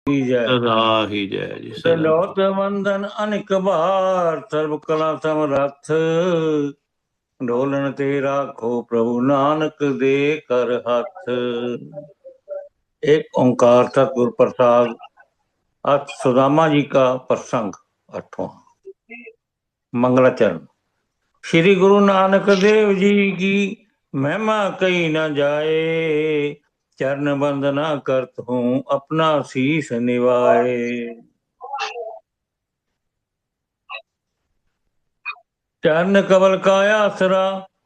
की जय। सदा ही जय जी, सदा। दंडोत वंदन अनिक बार, सर्व कला समरथ। ढोलन ते राखो प्रभु नानक दे कर हाथ। एक ओंकार सतगुर प्रसाद। अथ सुदामा जी का प्रसंग आठवां। मंगलाचरण। श्री गुरु नानक देव जी की महिमा कही न जाए। चरण वंदना करत हूँ अपना शीश निवाए। चरण कमल का आसरा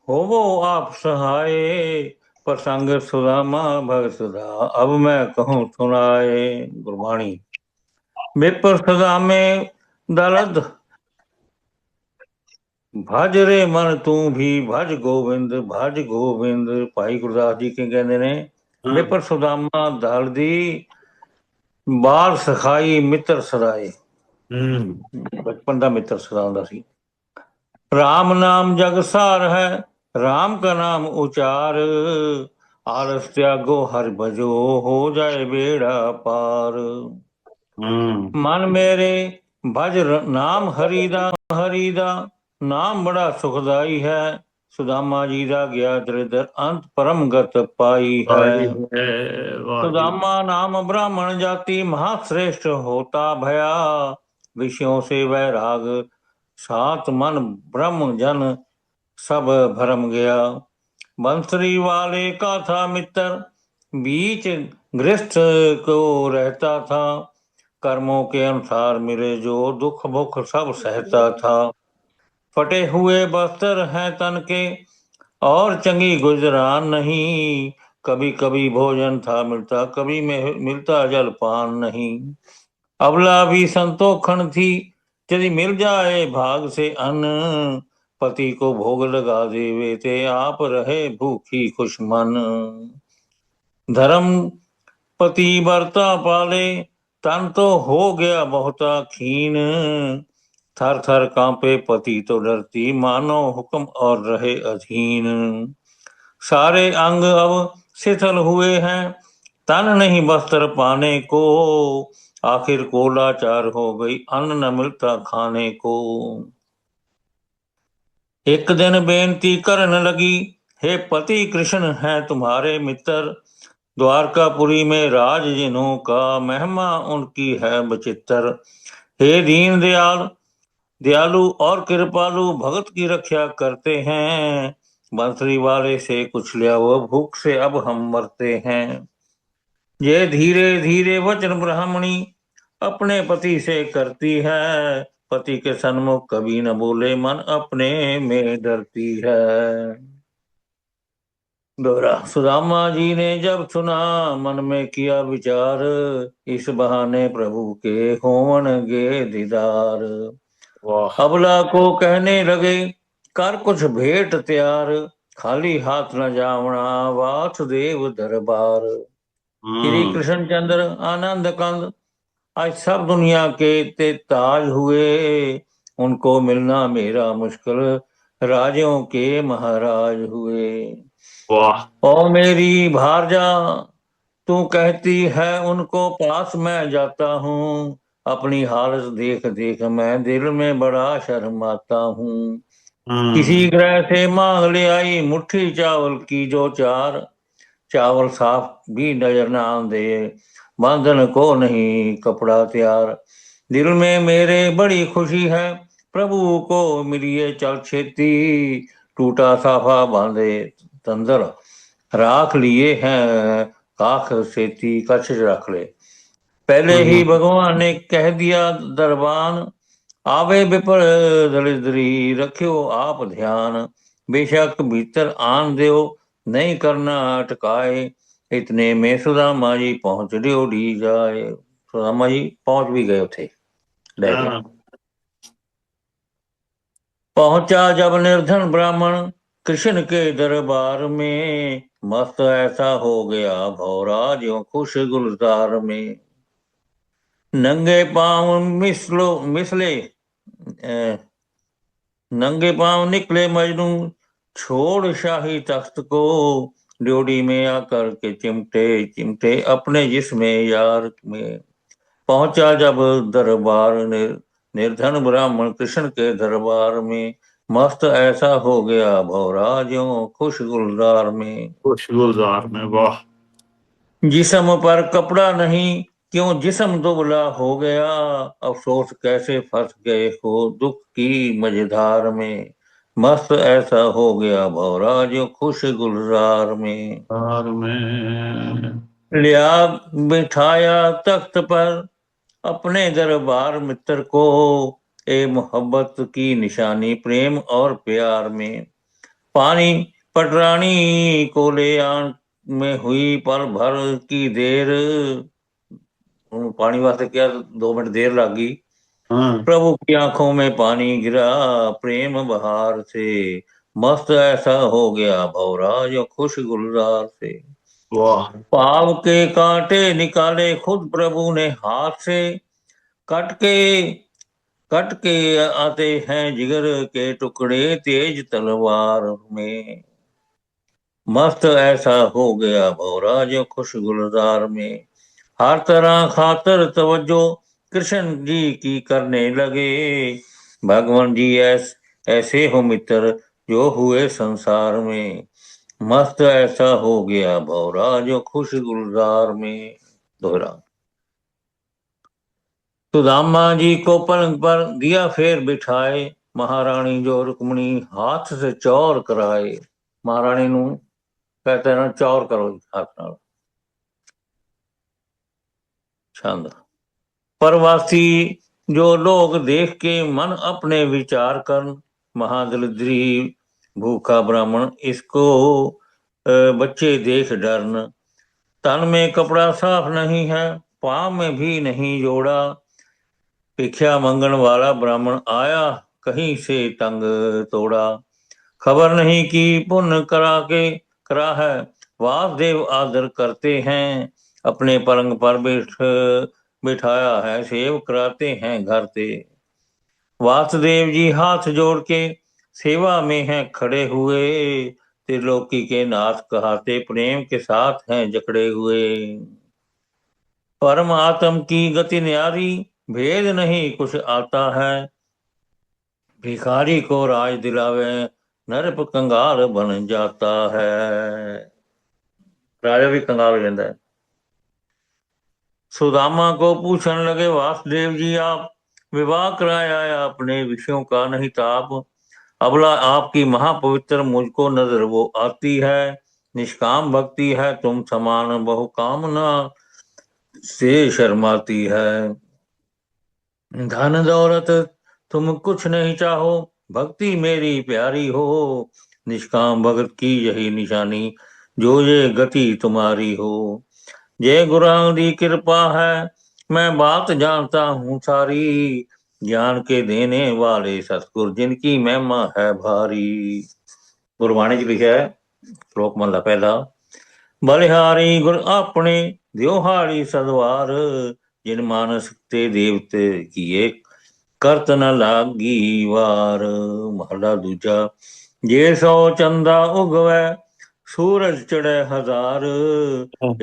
होवो आप सहाय। प्रसंग सुदामा भग सुधा अब मैं कहूँ सुनाए। गुरबाणी। विप्र सदा में दलद भज रे मन तू भी भज गोविंद भज गोविंद। भाई गुरदास जी के कहते ने विप्र सुदामा दल दी बाल सखाई मित्र सदाए। बचपन का मित्र सदा ਹੁੰਦਾ ਸੀ। राम नाम जग सार है राम का नाम उचार। आलस त्यागो हर भजो हो जाए बेड़ा पार। मन मेरे भज नाम हरिदा हरिदा नाम बड़ा सुखदाई है। सुदामा जी दा गया दरिद्र अंत परम गत पाई है। सुदामा नाम ब्राह्मण जाति महाश्रेष्ठ होता भया। विषयों से वैराग सात मन ब्रह्म जन सब भरम गया। बंसरी वाले का था मित्र बीच गृहस्थ को रहता था। कर्मों के अनुसार मिले जो दुख भुख सब सहता था। फटे हुए बस्तर हैं तन के और चंगी गुजरान नहीं। कभी कभी भोजन था मिलता कभी में मिलता जलपान नहीं। अबला भी संतोखन थी यदि मिल जाए भाग से अन्न। पति को भोग लगा देवे थे आप रहे भूखी खुश मन। धर्म पति बरता पाले तन तो हो गया बहुता खीन। थर थर कांपे पति तो डरती मानो हुक्म और रहे अधीन। सारे अंग अब शिथिल हुए हैं तन नहीं वस्त्र पाने को। आखिर को लाचार हो गई अन्न न मिलता खाने को। एक दिन बेनती करने लगी हे पति कृष्ण है तुम्हारे मित्र। द्वारकापुरी में राज जिन्हों का महिमा उनकी है बचित्र। हे दीन दयाल दयालु और कृपालु भगत की रक्षा करते हैं। बंसरी वाले से कुछ लिया वो भूख से अब हम मरते हैं। ये धीरे धीरे वचन ब्राह्मणी अपने पति से करती है। पति के सन्मुख कभी न बोले मन अपने में डरती है। दोहरा। सुदामा जी ने जब सुना मन में किया विचार। इस बहाने प्रभु के होवन गे दीदार। अबला को कहने लगे कर कुछ भेंट तैयार। खाली हाथ न जावना वासुदेव दरबार। श्री कृष्ण चंद्र आनंद कंद आज सब दुनिया के ते ताज हुए। उनको मिलना मेरा मुश्किल राजों के महाराज हुए। ओ मेरी भारजा तू कहती है उनको पास मैं जाता हूँ। अपनी हालत देख देख मैं दिल में बड़ा शर्माता हूँ। किसी ग्रह से मांग ले आई मुट्ठी चावल की जो चार। चावल साफ भी नजर ना दे बांधन को नहीं कपड़ा तैयार। दिल में मेरे बड़ी खुशी है प्रभु को मिलिए चल छेती। टूटा साफा बांधे तंदर राख लिए हैं काख सेती कच्छ रख ले। पहले ही भगवान ने कह दिया दरबान आवे विपर दरिद्री रखियो आप ध्यान। बेशक भीतर आन दो नहीं करना अटकाए। इतने में सुदामा जी पहुंच ड्योढ़ी जाए। सुदामा जी पहुंच भी गए थे। पहुंचा जब निर्धन ब्राह्मण कृष्ण के दरबार में। मस्त ऐसा हो गया भौरा जो खुश गुलजार में। नंगे पांव मिसले नंगे पांव निकले मजनू छोड़ शाही तख्त को। ड्योढ़ी में आकर के चिमटे चिमटे अपने जिस्म यार में। पहुंचा जब दरबार निर्धन ब्राह्मण कृष्ण के दरबार में, मस्त ऐसा हो गया भौरा ज्यों खुश गुलजार में। खुशगुजार में, वाह। जिस्म पर कपड़ा नहीं क्यों जिस्म दुबला हो गया, अफसोस कैसे फंस गए हो दुख की मझधार में, मस्त ऐसा हो गया भौरा जो खुश गुलजार में। गुलजार में। लिया बिठाया तख्त पर अपने दरबार मित्र को, ए मोहब्बत की निशानी प्रेम और प्यार में। पानी पटरानी को ले आन में हुई पल भर की देर, पानी वास्ते क्या 2 मिनट देर लगी। हाँ, प्रभु की आंखों में पानी गिरा प्रेम बहार से, मस्त ऐसा हो गया भौरा जो खुश गुलजार से। वाह। पाव के कांटे निकाले खुद प्रभु ने हाथ से, कट के कट के आते हैं जिगर के टुकड़े तेज तलवार में, मस्त ऐसा हो गया भौरा जो खुश गुलजार में। हर तरह खातर तवज्जो कृष्ण जी की करने लगे, भगवान जी ऐसे हो मित्र जो हुए संसार में, मस्त ऐसा हो गया भौरा जो खुश गुलजार में। दोहरा। सुदामा जी को पलंग पर दिया फेर बिठाए, महारानी जो रुक्मणी हाथ से चौर कराए। महारानी नू कहते हैं चौर करो हाथ नाल। छंद। परवासी जो लोग देख के मन अपने विचार कर, महादलिद्री भूखा ब्राह्मण इसको बच्चे देख डरन। तन में कपड़ा साफ नहीं है पाँव में भी नहीं जोड़ा, भिक्षा मंगन वाला ब्राह्मण आया कहीं से तंग तोड़ा। खबर नहीं कि पुण्य करा है वासुदेव आदर करते हैं, अपने पलंग पर बिठाया है सेव कराते हैं घर से। वासुदेव जी हाथ जोड़ के सेवा में हैं खड़े हुए, त्रिलोकी के नाथ कहाते प्रेम के साथ हैं जकड़े हुए। परम आत्म की गति न्यारी भेद नहीं कुछ आता है, भिखारी को राज दिलावे नरप कंगाल बन जाता है। राजा भी कंगाल हो जाता है। सुदामा को पूछने लगे वासुदेव जी आप विवाह कराया है अपने विषयों का नहीं ताप, अबला आपकी महापवित्र मुझको नजर वो आती है, निष्काम भक्ति है तुम समान बहु कामना से शर्माती है। धन दौलत तुम कुछ नहीं चाहो भक्ति मेरी प्यारी हो, निष्काम भगत की यही निशानी जो ये गति तुम्हारी हो। जय गुरां दी कृपा है मैं बात जानता हूँ सारी, ज्ञान के देने वाले सतगुर जिनकी महिमा है भारी। गुरबाणी च लिखा है श्लोक महला पहला। बलिहारी गुर अपने दियोहारी सदवार, जिन मानस ते देवते किए करत न लागी वार। महला दूजा। जे सौ चंदा उगवै सूरज चढ़े हजार,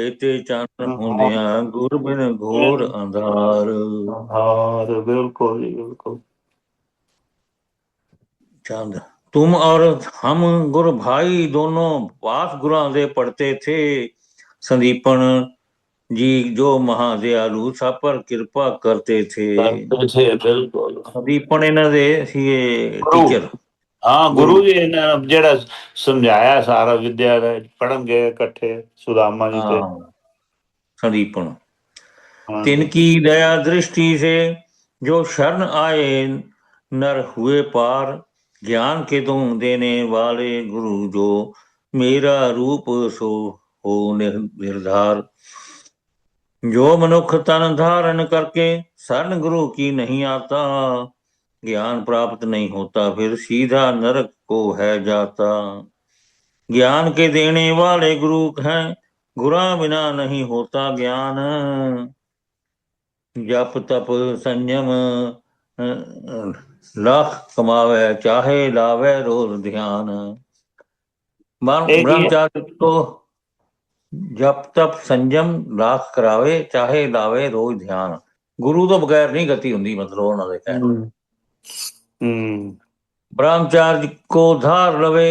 एते चंद होंदिया गुर बिन घोर अंधार। हाँ, बिल्कुल जी, बिल्कुल। चंद। तुम और हम गुर भाई दोनों पास गुरां दे पढ़ते थे, संदीपन जी जो महादयालु सब पर कृपा करते थे। करते थे, बिल्कुल। संदीपन इन्हां दे सीगे गुरु। टीचर हाँ, गुरु। गुरु जी ने जेड़ा समझाया सारा विद्या का, पढ़न गए इकट्ठे सुदामा जी थे। हाँ संदीपन। हाँ जी। तिनकी दया दृष्टि से जो शरण आए नर हुए पार, ज्ञान के तुम देने वाले गुरु जो मेरा रूप सो हो निर्धार। जो मनुख तन धारण करके शरण गुरु की नहीं आता, ज्ञान प्राप्त नहीं होता फिर सीधा नरक को है जाता। ज्ञान के देने वाले गुरु हैं गुरा बिना नहीं होता ज्ञान, जप तप संयम लाख कमावे चाहे लावे रोज ध्यान। एक ये ब्रह्मचार्य तो जप तप संयम लाख करावे चाहे लावे रोज ध्यान। ਗੁਰੂ ਤੋਂ ਬਗੈਰ ਨਹੀਂ ਗਤੀ ਹੁੰਦੀ, ਮਤਲਬ ਉਹਨਾਂ ਦੇ ਕਹਿਣ। ब्रह्मचार्य को धार लवे,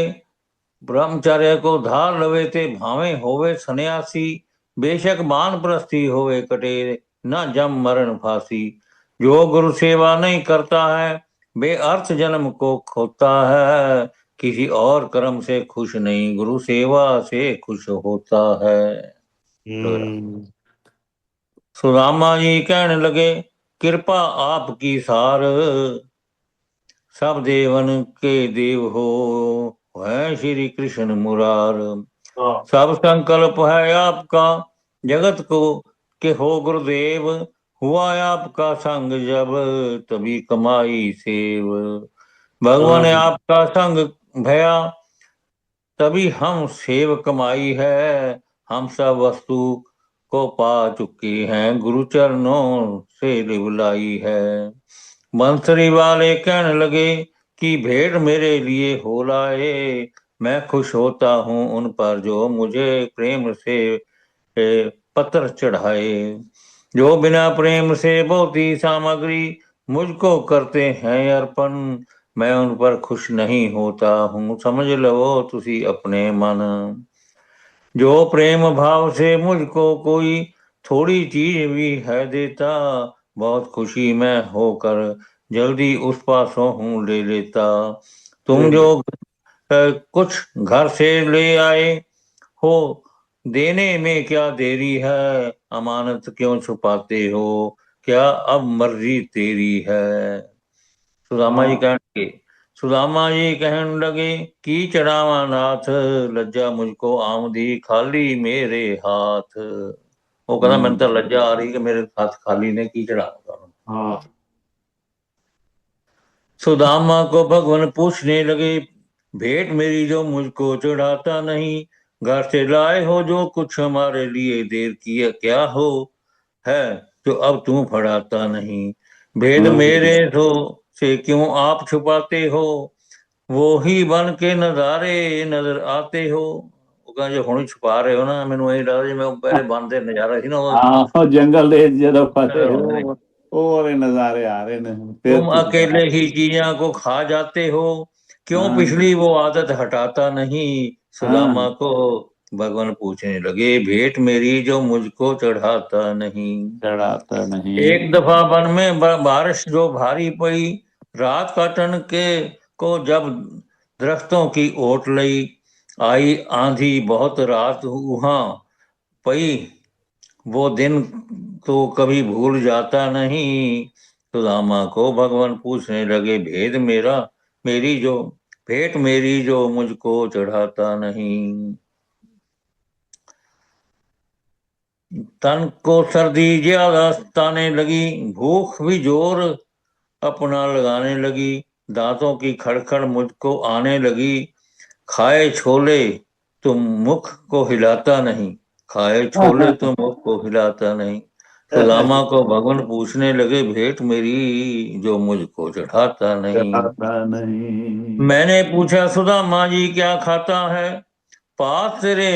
ब्रह्मचार्य को धार लवे ते भावे होवे सन्यासी, बेशक बान प्रस्थी होवे कटे न जम मरण फांसी। जो गुरु सेवा नहीं करता है बेअर्थ जन्म को खोता है, किसी और कर्म से खुश नहीं गुरु सेवा से खुश होता है। सुदामा जी कहने लगे कृपा आपकी सार, सब देवन के देव हो है श्री कृष्ण मुरार। सब संकल्प है आपका जगत को के हो गुरुदेव, हुआ आपका संग जब तभी कमाई सेव। भगवान ने आपका संग भया तभी हम सेव कमाई है, हम सब वस्तु को पा चुके हैं गुरु चरणों से लिवलाई है। मंत्री वाले कहने लगे कि भेंट मेरे लिए हो लाए, मैं खुश होता हूँ उन पर जो मुझे प्रेम से पत्र चढ़ाए। जो बिना प्रेम से बहुती सामग्री मुझको करते हैं अर्पण, मैं उन पर खुश नहीं होता हूँ समझ लो तुसी अपने मन। जो प्रेम भाव से मुझको कोई थोड़ी चीज भी है देता, बहुत खुशी में होकर जल्दी उस पासों हूँ ले लेता। तुम जो कुछ घर से ले आए हो देने में क्या देरी है, अमानत क्यों छुपाते हो क्या अब मर्जी तेरी है। सुदामा जी कहने सुदामा जी कहने लगे की चढ़ावा नाथ, लज्जा मुझको आमदी खाली मेरे हाथ। वो कहता मैंने तो लज्जा आ रही कि मेरे हाथ खाली ने की चढ़ावा। सुदामा को भगवान पूछने लगे भेंट मेरी जो मुझको चढ़ाता नहीं, घर से लाए हो जो कुछ हमारे लिए देर किया क्या हो है जो अब तुम फड़ाता नहीं। भेद मेरे तो से क्यों आप छुपाते हो, वो ही बन के नजारे नजर आते हो। जो हुण छुपा रहे हो ना, मैनू यही लगदा जिवें पहले बनते नजारा सी ना जंगल दे जदों फसे हो और नजारे आ रहे हैं। तुम अकेले ही चिड़िया को खा जाते हो, क्यों पिछली वो आदत हटाता नहीं। सुदामा को भगवान पूछने लगे भेंट मेरी जो मुझको चढ़ाता नहीं। एक दफा वन में बारिश जो भारी पड़ी, रात काटन के को जब दरख्तों की ओट लई, आई आंधी बहुत रात वहां पई, वो दिन तो कभी भूल जाता नहीं। सुदामा को भगवान पूछने लगे भेद मेरा मेरी जो भेंट मेरी जो मुझको चढ़ाता नहीं। तन को सर्दी ज्यादा सताने लगी, भूख भी जोर अपना लगाने लगी, दांतों की खड़खड़ मुझको आने लगी। खाए छोले तुम मुख को हिलाता नहीं, खाए छोले तो मुख को हिलाता नहीं। सुदामा को भगवान पूछने लगे भेंट मेरी जो मुझको चढ़ाता नहीं। मैंने पूछा सुदामा जी क्या खाता है, पास तेरे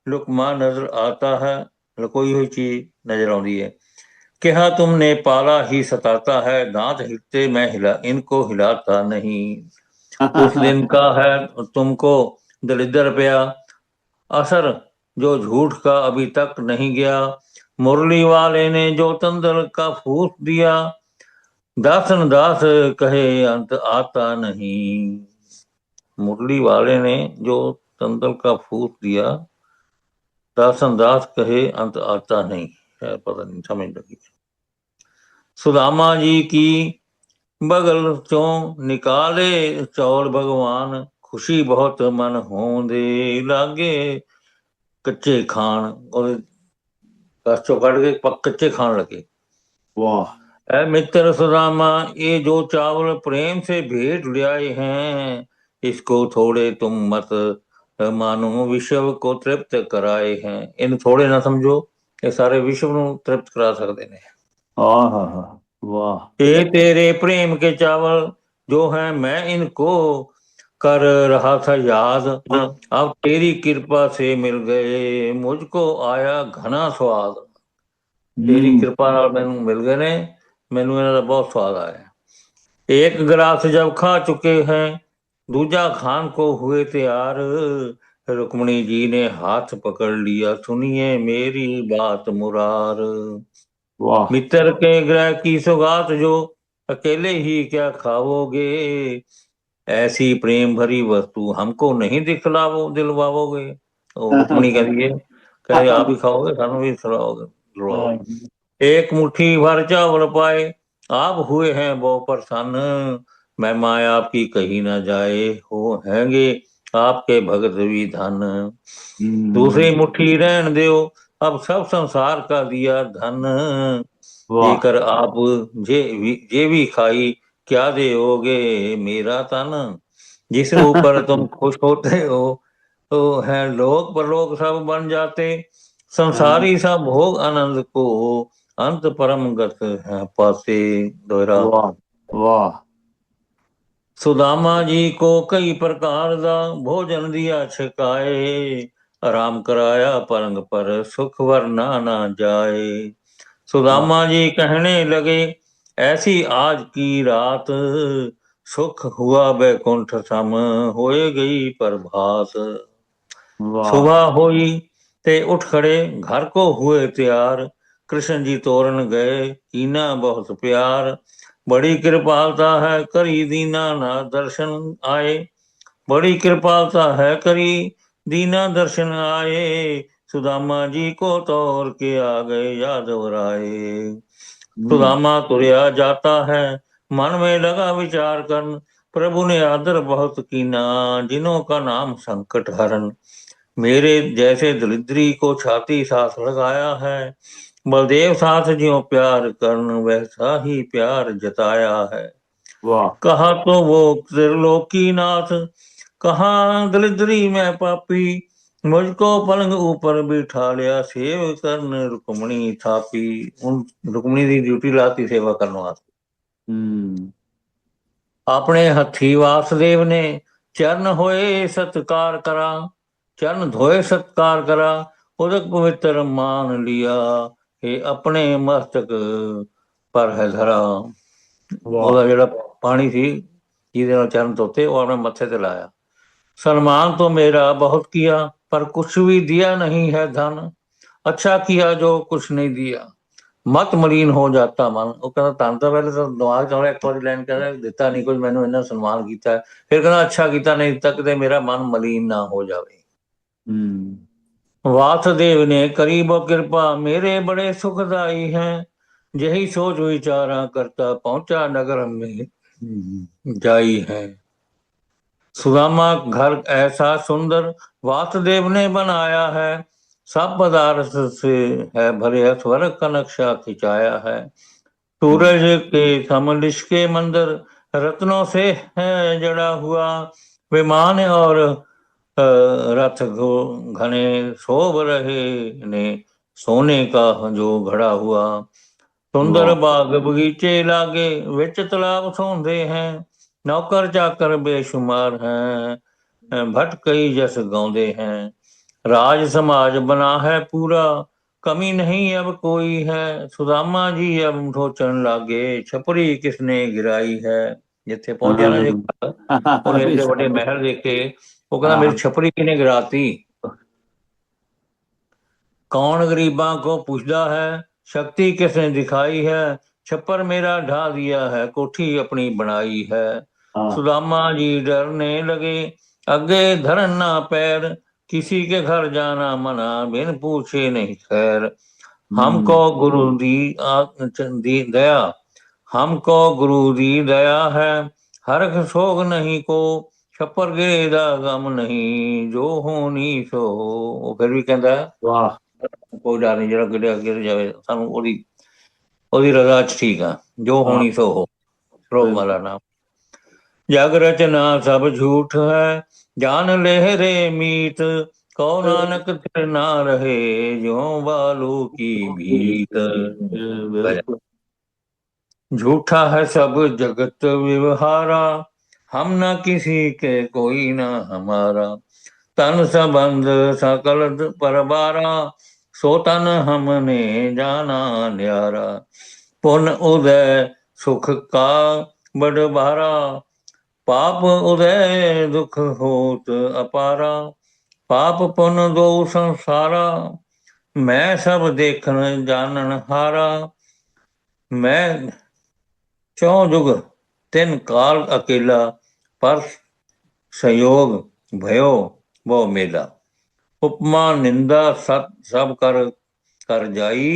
लुकमा नजर आता है, कोई हुई चीज नजर आती है। कहा तुमने पाला ही सताता है, दांत हिलते मैं इनको हिलाता नहीं। उस दिन का है तुमको दलिद्र पिया असर, जो झूठ का अभी तक नहीं गया। मुरली वाले ने जो तंदल का फूस दिया, दासन दास कहे अंत आता नहीं। मुरली वाले ने जो तंदल का फूस दिया, दासन दास कहे अंत आता नहीं, पता नहीं समझ लगी। सुदामा जी की बगल चों निकाले चौल भगवान, खुशी बहुत मन होंदे लागे कच्चे खान, और कच्चों कट के कच्चे खान लगे। वाह मित्र सुदामा ये जो चावल प्रेम से भेंट ले आए हैं, इसको थोड़े तुम मत मानो विश्व को तृप्त कराए हैं। इन थोड़े ना समझो, ये सारे विश्व को तृप्त करा सकते हैं। वाह ये तेरे प्रेम के चावल जो है मैं इनको कर रहा था याद, अब तेरी कृपा से मिल गए मुझको आया घना स्वाद। ਤੇਰੀ ਕਿਰਪਾ ਨਾਲ ਮੈਨੂੰ ਮਿਲ ਗਏ ਨੇ, ਮੈਨੂੰ ਇਹਨਾਂ ਦਾ ਬਹੁਤ ਸਵਾਦ ਆਇਆ। एक गिलास जब खा चुके हैं, दूजा खान को हुए तैयार। रुक्मणी जी ने हाथ पकड़ लिया, सुनिए मेरी बात मुरार। वाह मित्र के ग्रह की सौगात जो अकेले ही क्या खाओगे, ऐसी प्रेम भरी वस्तु हमको नहीं दिलवाओगे। तो रुक्मणी कह रही आप ही खाओगे, सानू भी दिलवाओगे। एक मुट्ठी भर चावल पाए, आप हुए हैं वो प्रसन्न। मैं माया आपकी कही ना जाए, हो हैंगे आपके भगत भी धन। दूसरी मुट्ठी रहन दो, अब सब संसार का दिया धन। वाह जेकर आप जे भी खाई, क्या देओगे मेरा तन। जिस ऊपर तुम खुश होते हो, तो है लोक परलोक सब बन जाते। संसारी सब भोग आनंद को, अंत परम गत है पाते। दोहरा। वाह वाह सुदामा जी को कई प्रकार दा भोजन दिया छकाए। आराम कराया पलंग पर, सुख वरना ना जाए। सुदामा जी कहने लगे, ऐसी आज की रात, सुख हुआ बैकुंठ सम, होए गई प्रभात। वाह सुबह हुई ते उठ खड़े, घर को हुए तैयार। कृष्ण जी तोरण गए, कीना बहुत प्यार। बड़ी कृपालता है करी दीना ना दर्शन आए। बड़ी कृपालता है करी दीना दर्शन आए। सुदामा जी को तोड़ के आ गए यादव राय। सुदामा तुरया जाता है, मन में लगा विचार कर। प्रभु ने आदर बहुत कीना, जिन्हों का नाम संकट हरन। मेरे जैसे दरिद्री को छाती साथ लगाया है। बलदेव साथ ज्यों प्यार करन, वैसा ही प्यार जताया है। वाह कहा तो वो त्रिलोकीनाथ, कहा दरिद्री में पापी। मुझको पलंग ऊपर बिठा लिया, सेव करन रुक्मणी थापी। उन रुक्मणी दी ड्यूटी लाती सेवा करने वास्ते। अपने हथी वासुदेव ने चरण होए सत्कार करा। चरण धोए सत्कार करा, उदक पवित्र मान लिया। हे अपने मस्तक पर है धरा। ਉਹਦਾ ਜਿਹੜਾ ਪਾਣੀ ਸੀ ਜਿਹਦੇ ਨਾਲ ਚਰਨ ਧੋਤੇ, ਉਹ ਆਪਣੇ ਮੱਥੇ ਤੇ ਲਾਇਆ। सलमान तो मेरा बहुत किया, पर कुछ भी दिया नहीं है धन। अच्छा किया जो कुछ नहीं दिया, मत मलिन हो जाता मन। ਉਹ ਕਹਿੰਦਾ ਧਨ ਤਾਂ ਪਹਿਲੇ ਤਾਂ ਦਿਮਾਗ ਚ ਆਉਣਾ, ਇੱਕ ਵਾਰੀ ਲੈਣ ਕਹਿੰਦਾ ਦਿੱਤਾ ਨਹੀਂ ਕੁਝ ਮੈਨੂੰ, ਇਹਨਾਂ ਸਨਮਾਨ ਕੀਤਾ। ਫਿਰ ਕਹਿੰਦਾ ਅੱਛਾ ਕੀਤਾ ਨਹੀਂ ਦਿੱਤਾ, ਕਿਤੇ ਮੇਰਾ ਮਨ ਮਲੀਨ ਨਾ ਹੋ ਜਾਵੇ। वासुदेव ने करी वो कृपा, मेरे बड़े सुखदाई हैं। यही सोच विचारा करता, पहुंचा नगर में जाई है। सुदामा घर ऐसा सुंदर वासुदेव ने बनाया है। सब पदार्थ से है भरे, स्वर्ग का नक्शा खिंचाया है। सूरज के समलिश के मंदिर रत्नों से है जड़ा हुआ। विमान और रथ घने शोभ रहे ने, सोने का जो घड़ा हुआ। सुंदर बाग बगीचे लागे, विच तालाब सौंदे हैं। नौकर चाकर बेशुमार हैं, भट कई जस गाਉਂਦੇ हैं। राज समाज बना है पूरा, कमी नहीं अब कोई है। सुदामा जी अब सोचन लागे, छपरी किसने गिराई है। ਜਿੱਥੇ ਪਹੁੰਚਿਆ ਨਾ, ਉਹਨੇ ਏਡੇ ਵੱਡੇ ਮਹਿਲ ਦੇਖੇ, ਉਹ ਕਹਿੰਦਾ ਮੇਰੀ ਛਪਰੀ ਕਿਹਨੇ ਗਿਰਾਤੀ। कौन गरीबा को पूछता है, शक्ति किसने दिखाई है। छप्पर मेरा ढा दिया है, कोठी अपनी बनाई है। सुदामा जी डरने लगे, अगे धरन ना पैर। किसी के घर जाना मना, बिन पूछे नहीं खैर। हमको गुरु दी दया, हमको गुरु दी दया है। हरख सोग नहीं को, छप्पर गिरे दा गम नहीं। जो होनी सो हो। फिर भी कहता वाह ਕੋਈ ਡਰ ਨਹੀਂ, ਜਿਹੜਾ ਗਿਰਿਆ ਗਿਰ ਜਾਵੇ, ਸਾਨੂੰ ਉਹਦੀ ਰਜ਼ਾ ਚ ਠੀਕ ਆ। ਜੋ ਹੋਣੀ ਸੋ ਹੋ, ਸ਼ਲੋਕ ਮਾਲਾ ਨਾਮ। ਜਗ ਰਚਨਾ ਸਭ ਝੂਠ है, जान लेहरे मीत। कौ नानक तिर ना रहे, ज्यों बालू की भीत। झूठा है सब जगत व्यवहारा, हम न किसी के कोई न हमारा। तन संबंध सकल परबारा, सो तन हमने जाना न्यारा। पुन उदय सुख का बड़ भारा, पाप उदय दुख होत अपारा। पाप पुन दो संसारा, मैं सब देखन जानन हारा। मैं चौं जुग तिन काल अकेला, पर संयोग भयो वो मेला। उपमा निंदा सत सब कर जाई,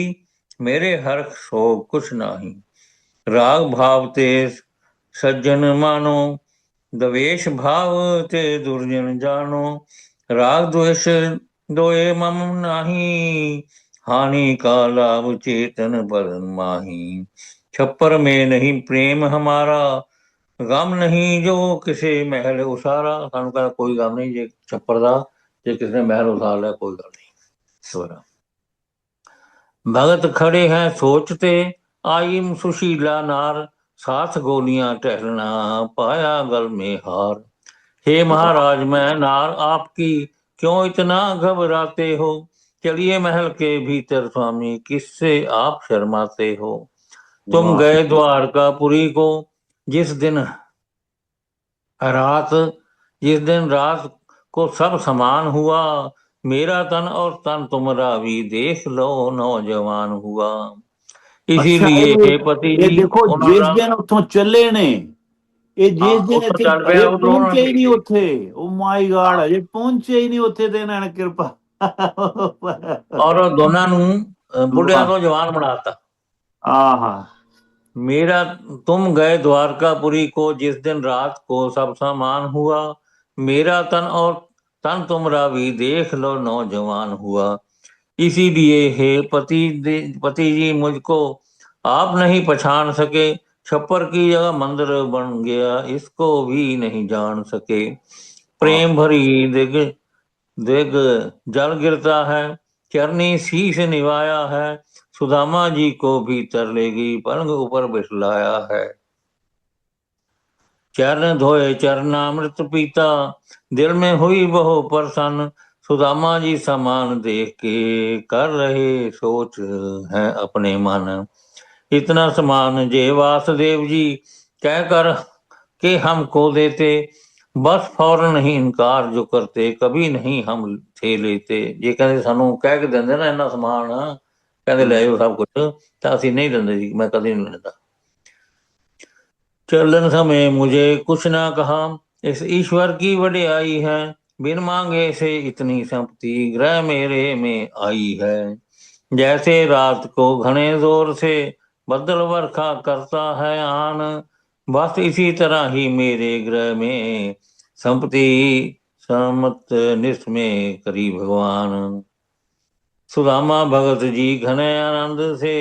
मेरे हर्ष सो कुछ नाही। राग भाव ते सज्जन मानो, द्वेष भाव ते दुर्जन जानो। राग द्वेष दोए मम नाही, हानि का लाभ चेतन बदन माही। छप्पर में नहीं प्रेम हमारा, गम नहीं जो किसे महल उसारा। सानू कहता कोई गम नहीं जे छप्पर दा, जे किसी ने महल उसार लिया कोई गल नहीं। दोहरा। भगत खड़े हैं सोचते, आई सुशीला नार। साथ गोलियां टहलना, पाया गल में हार। हे महाराज मैं नार आपकी, क्यों इतना घबराते हो। चलिए महल के भीतर स्वामी, किससे आप शर्माते हो। तुम गए द्वारकापुरी को जिस दिन रात, जिस दिन रात को सब समान हुआ। मेरा तन और तन तुम्हारा भी देख लो नौजवान हुआ। ਅੱਛਾ इसीलिए हे पति ਇਹ जी ਦੇਖੋ ਜਿਸ उन्होंने ਦਿਨ ਉੱਥੋਂ ਚੱਲੇ ਨੇ, ਇਹ ਜਿਸ ਦਿਨ ਉੱਥੋਂ ਇੱਥੇ ਚੱਲ ਪਿਆ ਅਜੇ ਉਧਰੋਂ ਉਹਨਾਂ ਪਹੁੰਚੇ ਹੀ ਨਹੀਂ ਨੇ ਉੱਥੇ। ਓ ਮਾਈ ਗਾਡ, ਅਜੇ ਪਹੁੰਚੇ ਹੀ ਨਹੀਂ ਉੱਥੇ ਤੇ ਇਹਨਾਂ ਨੇ ਕਿਰਪਾ। और दोनों ਨੂੰ बुढ़िया वाह। को जवान बनाता। आहा। मेरा तुम गए द्वारकापुरी को जिस दिन रात को सब समान हुआ। मेरा तन और तन तुम्हारा भी देख लो नौजवान हुआ। इसीलिए हे पति जी मुझको आप नहीं पहचान सके। छप्पर की जगह मंदिर बन गया, इसको भी नहीं जान सके। प्रेम भरी दिग दिग जल गिरता है, चरनी शीश निभाया है। सुदामा जी को भीतर लेगी, पलंग ऊपर बिठलाया है। चरण धोए चरणामृत पीता, दिल में हुई बहु प्रसन्न। सुदामा जी समान देख के कर रहे सोच है अपने मन। इतना समान जे वासुदेव जी कहकर के हमको देते। बस फौरन ही इनकार जो करते, कभी नहीं हम थे लेते। जे कहते सानू कह के देंदे ना इन्ना समान, कहते ले जाओ सब कुछ, तो असीं नहीं देंदे जी, मैं कभी नहीं लेता। चलन समय मुझे कुछ ना कहा, इस ईश्वर की वड्याई है। बिन मांगे से इतनी संपत्ति ग्रह मेरे में आई है। जैसे रात को घने जोर से बदल वर्षा करता है आन, बस इसी तरह ही मेरे ग्रह में संपत्ति समत निष्ठ में करी भगवान। सुदामा भगत जी घने आनंद से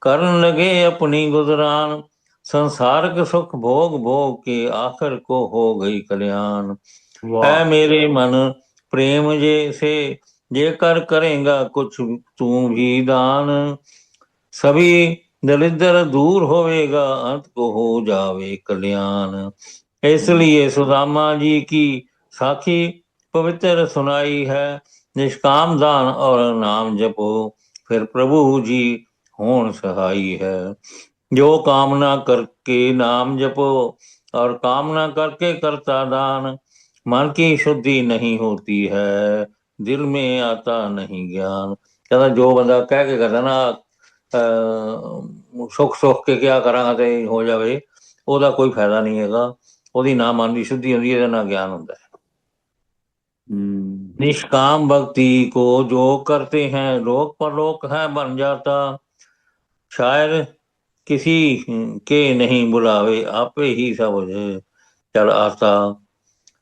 करन लगे अपनी गुजरान। संसारक सुख भोग भोग के आखिर को हो गई कल्याण। है मेरे मन प्रेम जे से जे कर करेगा कुछ तू भी दान। सभी दरिद्र दूर होवेगा, अंत को हो जावे कल्याण। इसलिए सुदामा जी की साखी पवित्र सुनाई है। निष्काम दान और नाम जपो, फिर प्रभु जी होन सहाई है। जो कामना करके नाम जपो और कामना करके करता दान, मन की शुद्धि नहीं होती है, दिल में आता नहीं ज्ञान। कहता जो बंदा कह के करता ना ਸੁੱਖ ਸੁੱਖ ਕੇ ਕਿਆ ਕਰਾਂਗਾ ਤੇ ਹੋ ਜਾਵੇ, ਉਹਦਾ ਕੋਈ ਫਾਇਦਾ ਨਹੀਂ ਹੈਗਾ। ਉਹਦੀ ਨਾ ਮਨ ਦੀ शुद्धि ਹੁੰਦੀ है, ना ज्ञान होता है। निष्काम भक्ति को जो करते हैं, लोक परलोक है बन जाता। शायद किसी के नहीं बुलावे, आपे ही सब चल आता।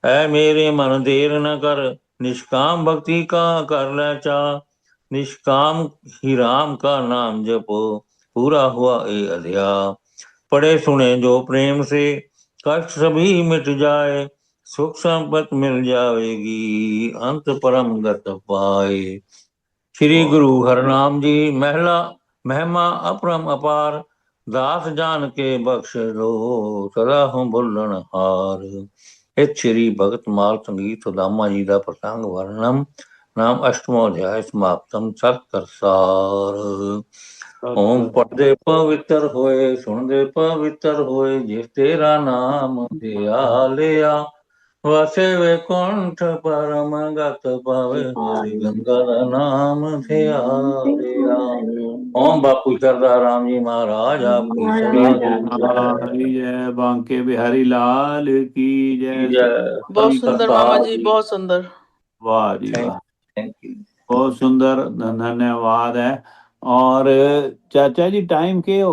ऐ मेरे मन देर न कर, निष्काम भक्ति का कर ले चा। निष्काम ही राम का नाम जपो, पूरा हुआ ये अध्याय। पढ़े सुने जो प्रेम से, कष्ट सभी मिट जाए। सुख संपत्ति मिल जाएगी, अंत परम गत पाए। श्री गुरु हरनाम जी महला महिमा अपरम अपार। दास जान के बख्श लो, सदा हूँ भुल्लण हार। ਇਹ ਸ਼੍ਰੀ ਭਗਤ ਮਾਲ ਸੰਗੀਤ ਸੁਦਾਮਾ ਜੀ ਦਾ ਪ੍ਰਸੰਗ ਵਰਣਨ ਨਾਮ ਅਸ਼ਟਮੋ ਅਧਿਆਇ ਸਮਾਪਤਮ ਸਤਕਰਸਾਰ। ਓਮ ਪੜਦੇ ਪਵਿੱਤਰ ਹੋਏ, ਸੁਣਦੇ ਪਵਿੱਤਰ ਹੋਏ, ਜਿਸ ਤੇਰਾ ਨਾਮ ਧਿਆਲਿਆ, ਵਸੇ ਵੈਕੁੰਠ ਪਰਮ ਗਤ ਪਾਵੇ, ਹਰਿ ਗੰਗਾ ਦਾ ਨਾਮ ਧਿਆਲਿਆ। ਓਮ ਬਾਪੂ ਸਰਦਾਰ ਰਾਮ ਜੀ ਮਹਾਰਾਜ ਆਪਕੀ ਸਦਾ हरि जय, बांके बिहारी लाल की जय। बहुत सुंदर मामा जी, बहुत सुंदर। वाह जी वाह, थैंक यू। बहुत सुंदर, धन्यवाद है। और चाचा जी टाइम के हो